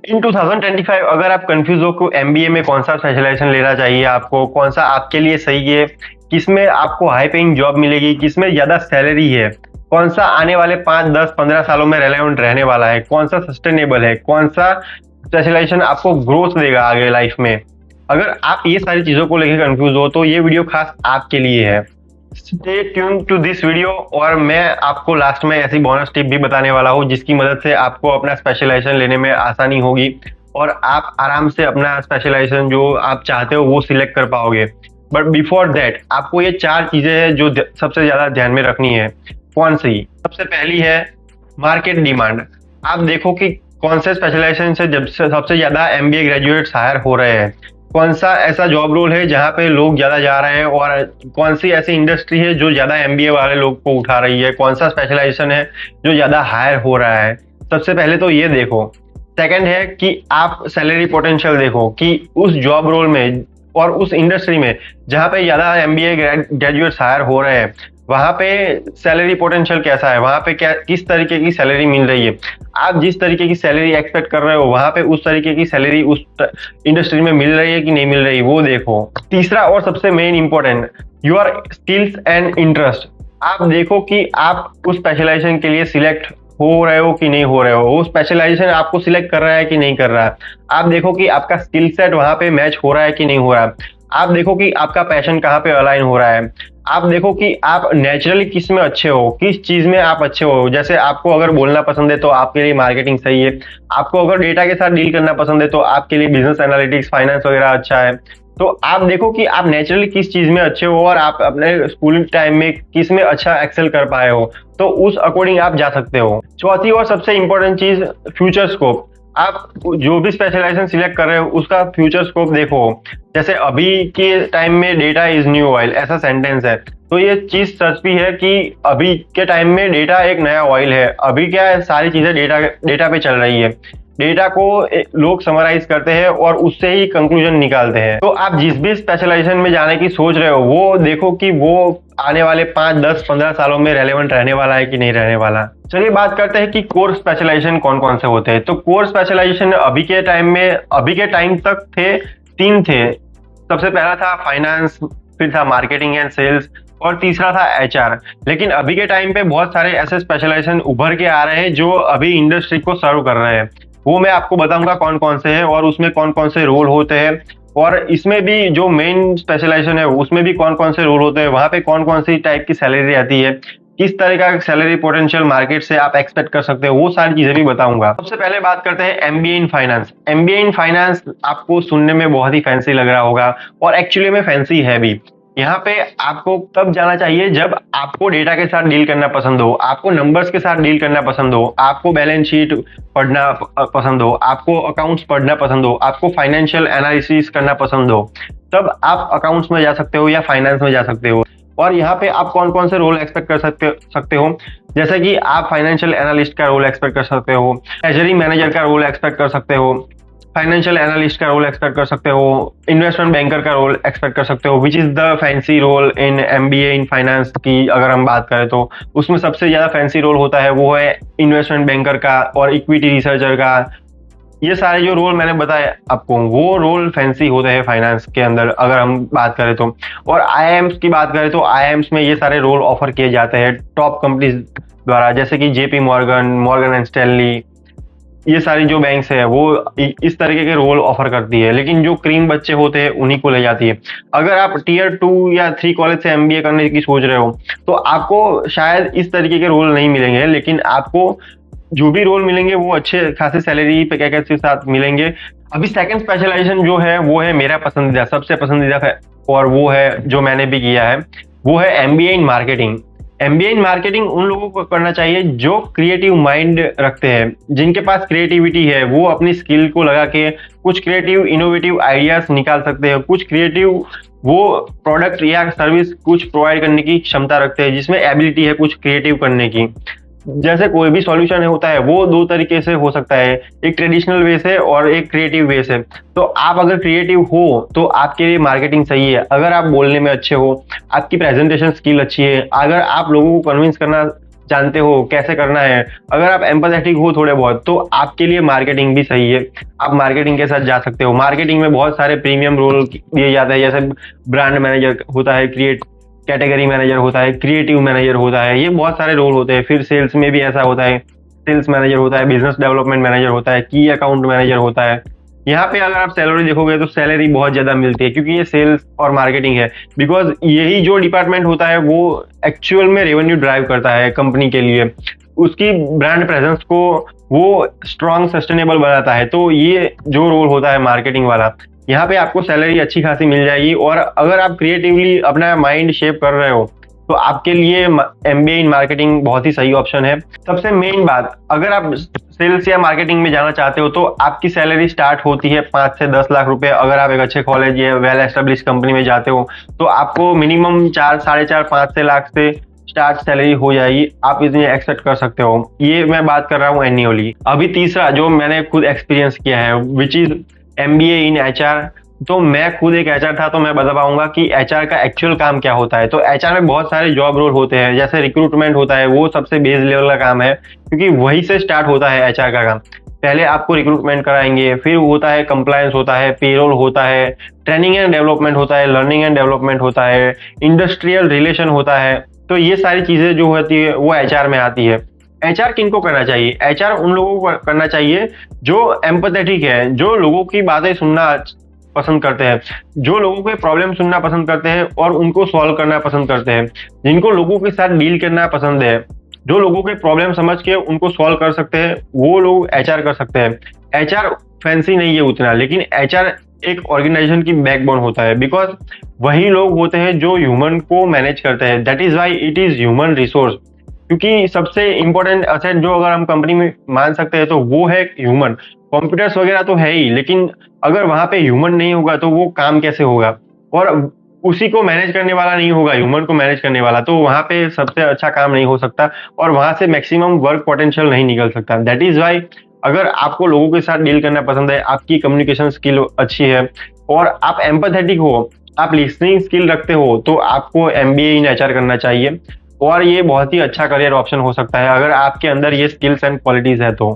इन 2025 अगर आप कंफ्यूज हो कि एमबीए में कौन सा स्पेशलाइजेशन लेना चाहिए, आपको कौन सा आपके लिए सही है, किसमें आपको हाई पेइंग जॉब मिलेगी, किसमें ज्यादा सैलरी है, कौन सा आने वाले 5 10 15 सालों में रेलेवेंट रहने वाला है, कौन सा सस्टेनेबल है, कौन सा स्पेशलाइजेशन आपको ग्रोथ देगा आगे लाइफ में, अगर आप ये सारी चीजों को लेकर कंफ्यूज हो तो ये वीडियो खास आपके लिए है। Stay tune to this video, और मैं आपको लास्ट में ऐसी बोनस टिप भी बताने वाला हूँ जिसकी मदद से आपको अपना स्पेशलाइजेशन लेने में आसानी होगी और आप आराम से अपना स्पेशलाइजेशन जो आप चाहते हो वो सिलेक्ट कर पाओगे। बट बिफोर दैट आपको ये 4 चीजें हैं जो सबसे ज्यादा ध्यान में रखनी है। कौन सी? सबसे पहली है मार्केट डिमांड। आप देखो कि कौन से स्पेशलाइजेशन से जब से सबसे ज्यादा एमबीए ग्रेजुएट्स हायर हो रहे हैं, कौन सा ऐसा जॉब रोल है जहाँ पे लोग ज्यादा जा रहे हैं, और कौन सी ऐसी इंडस्ट्री है जो ज्यादा एमबीए वाले लोग को उठा रही है, कौन सा स्पेशलाइजेशन है जो ज्यादा हायर हो रहा है। सबसे पहले तो ये देखो। सेकंड है कि आप सैलरी पोटेंशियल देखो कि उस जॉब रोल में और उस इंडस्ट्री में जहाँ पे ज्यादा एमबीए ग्रेजुएट्स हायर हो रहे हैं वहां पे सैलरी पोटेंशियल कैसा है, वहां पे क्या किस तरीके की सैलरी मिल रही है। आप जिस तरीके की सैलरी एक्सपेक्ट कर रहे हो वहां पे उस तरीके की सैलरी उस इंडस्ट्री में मिल रही है कि नहीं मिल रही, वो देखो। तीसरा और सबसे main important, your skills and interest. आप देखो कि आप उस स्पेशलाइजेशन के लिए सिलेक्ट हो रहे हो कि नहीं हो रहे हो, वो स्पेशलाइजेशन आपको सिलेक्ट कर रहा है कि नहीं कर रहा है। आप देखो कि आपका स्किल सेट वहां पे मैच हो रहा है कि नहीं हो रहा है। आप देखो कि आपका पैशन कहाँ पे अलाइन हो रहा है। आप देखो कि आप नेचुरली किस में अच्छे हो, किस चीज में आप अच्छे हो। जैसे आपको अगर बोलना पसंद है तो आपके लिए मार्केटिंग सही है, आपको अगर डेटा के साथ डील करना पसंद है तो आपके लिए बिजनेस एनालिटिक्स फाइनेंस वगैरह अच्छा है। तो आप देखो कि आप नेचुरली किस चीज में अच्छे हो और आप अपने स्कूल टाइम में किस में अच्छा एक्सेल कर पाए हो, तो उस अकॉर्डिंग आप जा सकते हो। चौथी और सबसे इंपॉर्टेंट चीज, फ्यूचर स्कोप। आप जो भी स्पेशलाइजेशन सिलेक्ट कर रहे हो उसका फ्यूचर स्कोप देखो। जैसे अभी के टाइम में डेटा इज न्यू ऑयल ऐसा सेंटेंस है, तो ये चीज सच भी है कि अभी के टाइम में डेटा एक नया ऑयल है। अभी क्या है, सारी चीजें डेटा पे चल रही है। डेटा को लोग समराइज करते हैं और उससे ही कंक्लूजन निकालते हैं। तो आप जिस भी स्पेशलाइजेशन में जाने की सोच रहे हो वो देखो कि वो आने वाले 5 10 15 सालों में रेलेवेंट रहने वाला है कि नहीं रहने वाला। चलिए बात करते हैं कि कोर स्पेशलाइजेशन कौन कौन से होते हैं। तो कोर स्पेशलाइजेशन अभी के टाइम तक 3 थे। सबसे पहला था फाइनेंस, फिर था मार्केटिंग एंड सेल्स, और तीसरा था एचआर। लेकिन अभी के टाइम पे बहुत सारे ऐसे स्पेशलाइजेशन उभर के आ रहे हैं जो अभी इंडस्ट्री को सर्व कर रहे हैं। वो मैं आपको बताऊंगा कौन कौन से हैं और उसमें कौन कौन से रोल होते हैं, और इसमें भी जो मेन स्पेशलाइजेशन है उसमें भी कौन कौन से रोल होते हैं, वहां पे कौन कौन सी टाइप की सैलरी आती है, किस तरह का सैलरी पोटेंशियल मार्केट से आप एक्सपेक्ट कर सकते हो, वो सारी चीजें भी बताऊंगा। सबसे पहले बात करते हैं MBA in finance. MBA in finance आपको सुनने में बहुत ही फैंसी लग रहा होगा और एक्चुअली में फैंसी है भी। यहाँ पे आपको तब जाना चाहिए जब आपको डेटा के साथ डील करना पसंद हो, आपको नंबर्स के साथ डील करना पसंद हो, आपको बैलेंस शीट पढ़ना पसंद हो, आपको अकाउंट्स पढ़ना पसंद हो, आपको फाइनेंशियल एनालिसिस करना पसंद हो, तब आप अकाउंट्स में जा सकते हो या फाइनेंस में जा सकते हो। और यहाँ पे आप कौन कौन से रोल एक्सपेक्ट कर सकते हो, जैसे कि आप फाइनेंशियल एनालिस्ट का रोल एक्सपेक्ट कर सकते हो, ट्रेजरी मैनेजर का रोल एक्सपेक्ट कर सकते हो, फाइनेंशियल एनालिस्ट का रोल एक्सपेक्ट कर सकते हो, इन्वेस्टमेंट बैंकर का रोल एक्सपेक्ट कर सकते हो, which is the fancy role in MBA in finance की अगर हम बात करें तो उसमें सबसे ज्यादा फैंसी रोल होता है वो है इन्वेस्टमेंट बैंकर का और इक्विटी रिसर्चर का। ये सारे जो रोल मैंने बताए आपको वो रोल फैंसी होते हैं फाइनेंस के अंदर अगर हम बात करें तो। और आईआईएम्स की बात करें तो आईआईएम्स में ये सारे रोल ऑफर किए जाते हैं टॉप कंपनीज द्वारा, जैसे कि जेपी मॉर्गन एंड स्टैनली। ये सारी जो बैंक्स है वो इस तरीके के रोल ऑफर करती है, लेकिन जो क्रीम बच्चे होते हैं उन्हीं को ले जाती है। अगर आप टियर 2 या 3 कॉलेज से एमबीए करने की सोच रहे हो तो आपको शायद इस तरीके के रोल नहीं मिलेंगे, लेकिन आपको जो भी रोल मिलेंगे वो अच्छे खासे सैलरी पैकेज के साथ मिलेंगे। अभी सेकंड स्पेशलाइजेशन जो है वो है मेरा पसंदीदा, सबसे पसंदीदा है, और वो है जो मैंने भी किया है, वो है MBA in marketing. MBA in marketing उन लोगों को करना चाहिए जो क्रिएटिव माइंड रखते हैं, जिनके पास क्रिएटिविटी है, वो अपनी स्किल को लगा के कुछ क्रिएटिव इनोवेटिव आइडियाज निकाल सकते हैं, कुछ क्रिएटिव वो प्रोडक्ट या सर्विस कुछ प्रोवाइड करने की क्षमता रखते हैं जिसमें एबिलिटी है कुछ क्रिएटिव करने की। जैसे कोई भी सॉल्यूशन होता है वो 2 तरीके से हो सकता है, एक ट्रेडिशनल वे से और एक क्रिएटिव वे से। तो आप अगर क्रिएटिव हो तो आपके लिए मार्केटिंग सही है। अगर आप बोलने में अच्छे हो, आपकी प्रेजेंटेशन स्किल अच्छी है, अगर आप लोगों को कन्विंस करना जानते हो कैसे करना है, अगर आप एम्पैथेटिक हो थोड़े बहुत, तो आपके लिए मार्केटिंग भी सही है। आप मार्केटिंग के साथ जा सकते हो। मार्केटिंग में बहुत सारे प्रीमियम रोल दिए जाते हैं, जैसे ब्रांड मैनेजर होता है, कैटेगरी मैनेजर होता है, क्रिएटिव मैनेजर होता है, ये बहुत सारे रोल होते हैं। फिर सेल्स में भी ऐसा होता है, सेल्स मैनेजर होता है, बिजनेस डेवलपमेंट मैनेजर होता है, की अकाउंट मैनेजर होता है। यहाँ पे अगर आप सैलरी देखोगे तो सैलरी बहुत ज्यादा मिलती है, क्योंकि ये सेल्स और मार्केटिंग है। बिकॉज यही जो डिपार्टमेंट होता है वो एक्चुअल में रेवेन्यू ड्राइव करता है कंपनी के लिए, उसकी ब्रांड प्रेजेंस को वो स्ट्रॉन्ग सस्टेनेबल बनाता है। तो ये जो रोल होता है मार्केटिंग वाला, यहाँ पे आपको सैलरी अच्छी खासी मिल जाएगी। और अगर आप क्रिएटिवली अपना माइंड शेप कर रहे हो तो आपके लिए एमबीए इन मार्केटिंग बहुत ही सही ऑप्शन है। सबसे मेन बात, अगर आप सेल्स या मार्केटिंग में जाना चाहते हो तो आपकी सैलरी स्टार्ट होती है 5 से 10 लाख रुपए। अगर आप एक अच्छे कॉलेज या वेल एस्टेब्लिश कंपनी में जाते हो तो आपको मिनिमम 4, 4.5, 5 लाख से स्टार्ट सैलरी हो जाएगी। आप इतने एक्सपेक्ट कर सकते हो। ये मैं बात कर रहा हूँ एनुअली। अभी तीसरा जो मैंने खुद एक्सपीरियंस किया है, which is MBA in HR. तो मैं खुद एक एचआर था, तो मैं बता पाऊंगा कि एचआर का एक्चुअल काम क्या होता है। तो एचआर में बहुत सारे जॉब रोल होते हैं, जैसे रिक्रूटमेंट होता है, वो सबसे बेस लेवल का काम है, क्योंकि वही से स्टार्ट होता है एचआर का काम। पहले आपको रिक्रूटमेंट कराएंगे, फिर होता है कंप्लायंस होता है, पेरोल होता है, ट्रेनिंग एंड डेवलपमेंट होता है, लर्निंग एंड डेवलपमेंट होता है, इंडस्ट्रियल रिलेशन होता है। तो ये सारी चीजें जो होती है वो एचआर में आती है। एचआर किनको करना चाहिए? एचआर उन लोगों को करना चाहिए जो एम्पैथेटिक है, जो लोगों की बातें सुनना पसंद करते हैं, जो लोगों के प्रॉब्लम सुनना पसंद करते हैं और उनको सॉल्व करना पसंद करते हैं, जिनको लोगों के साथ डील करना पसंद है, जो लोगों के प्रॉब्लम समझ के उनको सॉल्व कर सकते हैं, वो लोग एचआर कर सकते हैं। एचआर फैंसी नहीं है उतना, लेकिन एचआर एक ऑर्गेनाइजेशन की बैकबोन होता है। बिकॉज वही लोग होते हैं जो ह्यूमन को मैनेज करते हैं। That is why it is human resource. क्योंकि सबसे इंपॉर्टेंट असेट जो अगर हम कंपनी में मान सकते हैं तो वो है ह्यूमन। कंप्यूटर्स वगैरह तो है ही, लेकिन अगर वहां पे ह्यूमन नहीं होगा तो वो काम कैसे होगा? और उसी को मैनेज करने वाला नहीं होगा, ह्यूमन को मैनेज करने वाला, तो वहां पे सबसे अच्छा काम नहीं हो सकता और वहां से मैक्सिमम वर्क पोटेंशियल नहीं निकल सकता। दैट इज वाई अगर आपको लोगों के साथ डील करना पसंद है, आपकी कम्युनिकेशन स्किल अच्छी है और आप एम्पैथेटिक हो, आप लिसनिंग स्किल रखते हो, तो आपको एमबीए इन एचआर करना चाहिए। और ये बहुत ही अच्छा करियर ऑप्शन हो सकता है अगर आपके अंदर ये स्किल्स एंड क्वालिटीज है तो।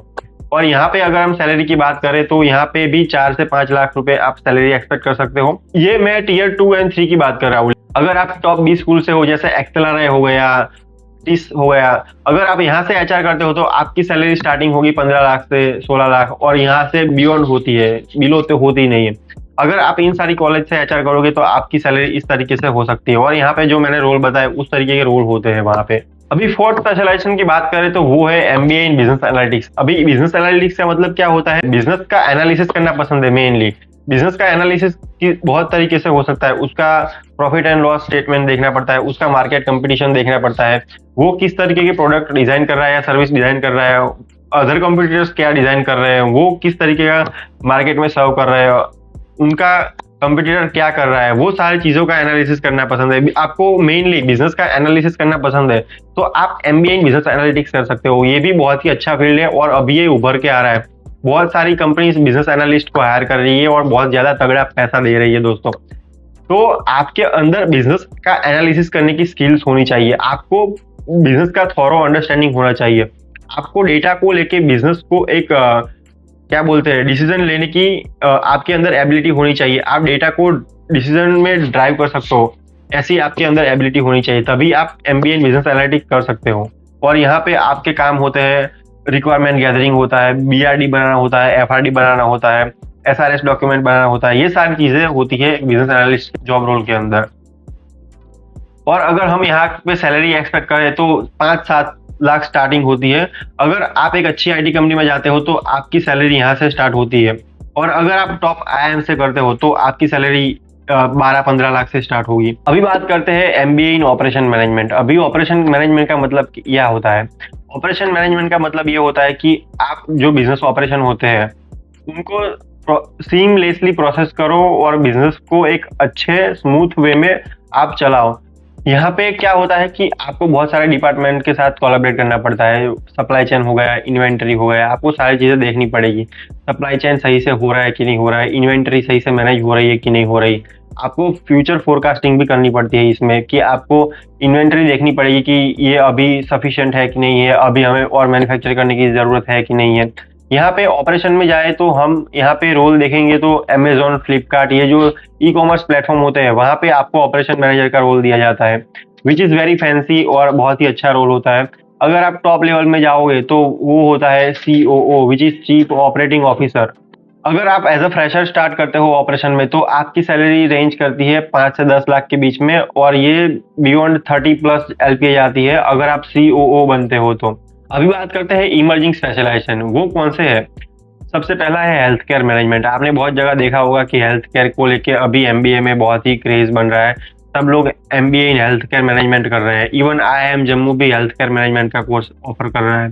और यहाँ पे अगर हम सैलरी की बात करें तो यहाँ पे भी 4 से 5 लाख रुपए आप सैलरी एक्सपेक्ट कर सकते हो। ये मैं टीयर 2 एंड 3 की बात कर रहा हूँ। अगर आप टॉप 20 स्कूल से हो, जैसे एक्सेलर हो गया, टिस हो गया, अगर आप यहाँ से एचआर करते हो तो आपकी सैलरी स्टार्टिंग होगी 15 लाख से 16 लाख, और यहाँ से बियॉन्ड होती है, बिलो तो होती नहीं है। अगर आप इन सारी कॉलेज से एचआर करोगे तो आपकी सैलरी इस तरीके से हो सकती है। और यहाँ पे जो मैंने रोल बताया उस तरीके के रोल होते हैं वहां पे। अभी फोर्थ स्पेशलाइजेशन की बात करें तो वो है एमबीए इन बिजनेस एनालिटिक्स। अभी बिजनेस एनालिटिक्स का मतलब क्या होता है? बिजनेस का एनालिसिस करना पसंद है मेनली। बिजनेस का एनालिसिस की बहुत तरीके से हो सकता है। उसका प्रॉफिट एंड लॉस स्टेटमेंट देखना पड़ता है, उसका मार्केट कंपटीशन देखना पड़ता है, वो किस तरीके के प्रोडक्ट डिजाइन कर रहा है या सर्विस डिजाइन कर रहा है, अदर कंपटीटर्स क्या डिजाइन कर रहे हैं, वो किस तरीके का मार्केट में सर्व कर रहे हैं, उनका कंपटीटर क्या कर रहा है, वो सारी चीजों का एनालिसिस करना पसंद है। आपको मेनली बिजनेस का एनालिसिस करना पसंद है तो आप एमबीए इन बिजनेस एनालिटिक्स कर सकते हो। ये भी बहुत ही अच्छा फील्ड है और अभी ये उभर के आ रहा है। बहुत सारी कंपनीज बिजनेस एनालिस्ट को हायर कर रही है और बहुत ज्यादा तगड़ा पैसा दे रही है दोस्तों। तो आपके अंदर बिजनेस का एनालिसिस करने की स्किल्स होनी चाहिए, आपको बिजनेस का थॉरो अंडरस्टैंडिंग होना चाहिए, आपको डेटा को लेके बिजनेस को एक क्या बोलते हैं डिसीजन लेने की आपके अंदर एबिलिटी होनी चाहिए। आप डेटा को डिसीजन में ड्राइव कर सकते हो, ऐसी आपके अंदर एबिलिटी होनी चाहिए, तभी आप एमबीए इन बिजनेस एनालिटिक्स कर सकते हो। और यहाँ पे आपके काम होते हैं, रिक्वायरमेंट गैदरिंग होता है, बीआरडी बनाना होता है, एफआरडी बनाना होता है, एसआरएस डॉक्यूमेंट बनाना होता है, ये सारी चीजें होती है बिजनेस एनालिस्ट जॉब रोल के अंदर। और अगर हम यहाँ पे सैलरी एक्सपेक्ट करें तो 5-7 लाख स्टार्टिंग होती है। अगर आप एक अच्छी आईटी कंपनी में जाते हो तो आपकी सैलरी यहाँ से स्टार्ट होती है। और अगर आप टॉप आईआईएम से करते हो तो आपकी सैलरी 12-15 लाख से स्टार्ट होगी। अभी बात करते हैं एमबीए इन ऑपरेशन मैनेजमेंट। अभी ऑपरेशन मैनेजमेंट का मतलब क्या होता है? ऑपरेशन मैनेजमेंट का मतलब ये होता है कि आप जो बिजनेस ऑपरेशन होते हैं उनको सीमलेसली प्रोसेस करो और बिजनेस को एक अच्छे स्मूथ वे में आप चलाओ। यहाँ पे क्या होता है कि आपको बहुत सारे डिपार्टमेंट के साथ कोलैबोरेट करना पड़ता है। सप्लाई चेन हो गया, इन्वेंटरी हो गया, आपको सारी चीजें देखनी पड़ेगी। सप्लाई चेन सही से हो रहा है कि नहीं हो रहा है, इन्वेंटरी सही से मैनेज हो रही है कि नहीं हो रही, आपको फ्यूचर फोरकास्टिंग भी करनी पड़ती है इसमें, कि आपको इन्वेंटरी देखनी पड़ेगी कि ये अभी सफिशिएंट है कि नहीं है, अभी हमें और मैन्युफैक्चर करने की ज़रूरत है कि नहीं है। यहाँ पे ऑपरेशन में जाए तो हम यहाँ पे रोल देखेंगे तो अमेज़न, फ्लिपकार्ट, ये जो ई-कॉमर्स प्लेटफ़ॉर्म होते हैं, वहाँ पे आपको ऑपरेशन मैनेजर का रोल दिया जाता है, व्हिच इज़ वेरी फैंसी और बहुत ही अच्छा रोल होता है। अगर आप टॉप लेवल में जाओगे तो वो होता है COO, which is chief operating officer. अगर आप एज अ फ्रेशर स्टार्ट करते हो ऑपरेशन में तो आपकी सैलरी रेंज करती है 5 से 10 लाख के बीच में, और ये बियॉन्ड 30 प्लस LPA जाती है अगर आप COO बनते हो तो। अभी बात करते हैं इमर्जिंग स्पेशलाइजेशन, वो कौन से है। सबसे पहला है हेल्थ केयर मैनेजमेंट। आपने बहुत जगह देखा होगा कि हेल्थ केयर को लेके अभी MBA में बहुत ही क्रेज बन रहा है, सब लोग MBA in health care management कर रहे हैं। इवन IIM जम्मू भी हेल्थ केयर मैनेजमेंट का कोर्स ऑफर कर रहा है।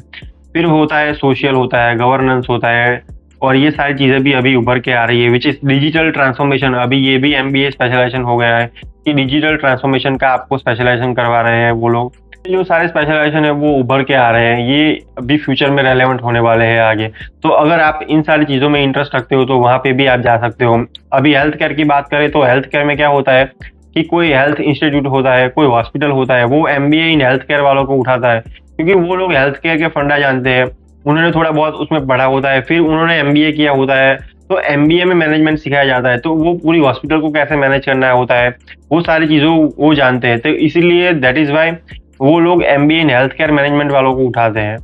फिर होता है सोशल, होता है गवर्नेंस, होता है, और ये सारी चीज़ें भी अभी उभर के आ रही है, विच इज़ डिजिटल ट्रांसफॉर्मेशन। अभी ये भी MBA स्पेशलाइजेशन हो गया है कि डिजिटल ट्रांसफॉर्मेशन का आपको स्पेशलाइजेशन करवा रहे हैं वो लोग। जो सारे स्पेशलाइजेशन है वो उभर के आ रहे हैं, ये अभी फ्यूचर में रेलेवेंट होने वाले हैं आगे। तो अगर आप इन सारी चीज़ों में इंटरेस्ट रखते हो तो वहाँ पे भी आप जा सकते हो। अभी हेल्थ केयर की बात करें तो हेल्थ केयर में क्या होता है कि कोई हेल्थ इंस्टीट्यूट होता है, कोई हॉस्पिटल होता है, वो MBA इन हेल्थ केयर वालों को उठाता है, क्योंकि वो लोग हेल्थ केयर के फंडा जानते हैं, उन्होंने थोड़ा बहुत उसमें पढ़ा होता है, फिर उन्होंने MBA किया होता है, तो MBA में मैनेजमेंट सिखाया जाता है, तो वो पूरी हॉस्पिटल को कैसे मैनेज करना होता है, वो सारी चीज़ों वो जानते हैं। तो इसीलिए दैट इज़ वाई वो लोग MBA in health care management वालों को उठाते हैं।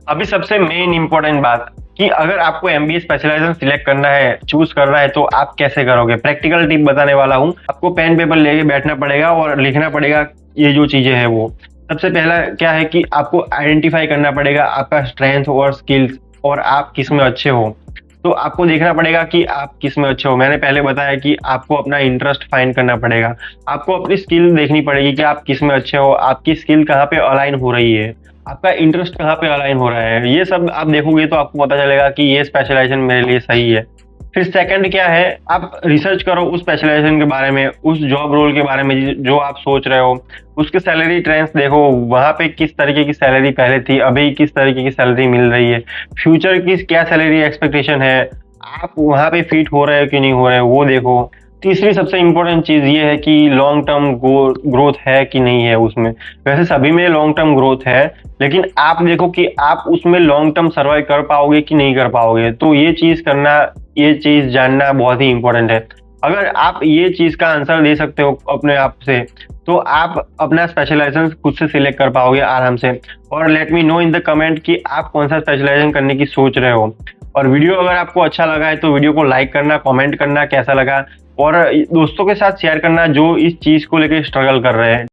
अभी सबसे मेन इंपॉर्टेंट बात कि अगर आपको MBA स्पेशलाइजेशन सिलेक्ट करना है, चूज करना है, तो आप कैसे करोगे। प्रैक्टिकल टिप बताने वाला हूँ। आपको पेन पेपर लेके बैठना पड़ेगा और लिखना पड़ेगा ये जो चीजें हैं वो। सबसे पहला क्या है कि आपको आइडेंटिफाई करना पड़ेगा आपका स्ट्रेंथ और स्किल्स, और आप किस में अच्छे हो। तो आपको देखना पड़ेगा कि आप किस में अच्छे हो। मैंने पहले बताया कि आपको अपना इंटरेस्ट फाइंड करना पड़ेगा, आपको अपनी स्किल देखनी पड़ेगी कि आप किस में अच्छे हो, आपकी स्किल कहाँ पे अलाइन हो रही है, आपका इंटरेस्ट कहाँ पे अलाइन हो रहा है। ये सब आप देखोगे तो आपको पता चलेगा कि ये स्पेशलाइजेशन मेरे लिए सही है। फिर सेकंड क्या है, आप रिसर्च करो उस स्पेशलाइजेशन के बारे में, उस जॉब रोल के बारे में जो आप सोच रहे हो, उसके सैलरी ट्रेंड्स देखो, वहाँ पे किस तरीके की सैलरी पहले थी, अभी किस तरीके की सैलरी मिल रही है, फ्यूचर की क्या सैलरी एक्सपेक्टेशन है, आप वहाँ पे फिट हो रहे हो कि नहीं हो रहे हो वो देखो। तीसरी सबसे इम्पोर्टेंट चीज़ ये है कि लॉन्ग टर्म ग्रोथ है कि नहीं है उसमें। वैसे सभी में लॉन्ग टर्म ग्रोथ है, लेकिन आप देखो कि आप उसमें लॉन्ग टर्म सर्वाइव कर पाओगे कि नहीं कर पाओगे। तो ये चीज़ जानना बहुत ही इम्पोर्टेंट है। अगर आप ये चीज़ का आंसर दे सकते हो अपने आप से, तो आप अपना स्पेशलाइजेशन खुद से सिलेक्ट कर पाओगे आराम से। और let me know in the comment कि आप कौन सा स्पेशलाइजेशन करने की सोच रहे हो। और वीडियो अगर आपको अच्छा लगा है तो वीडियो को लाइक करना, कमेंट करना कैसा लगा, और दोस्तों के साथ शेयर करना जो इस चीज़ को लेकर स्ट्रगल कर रहे हैं।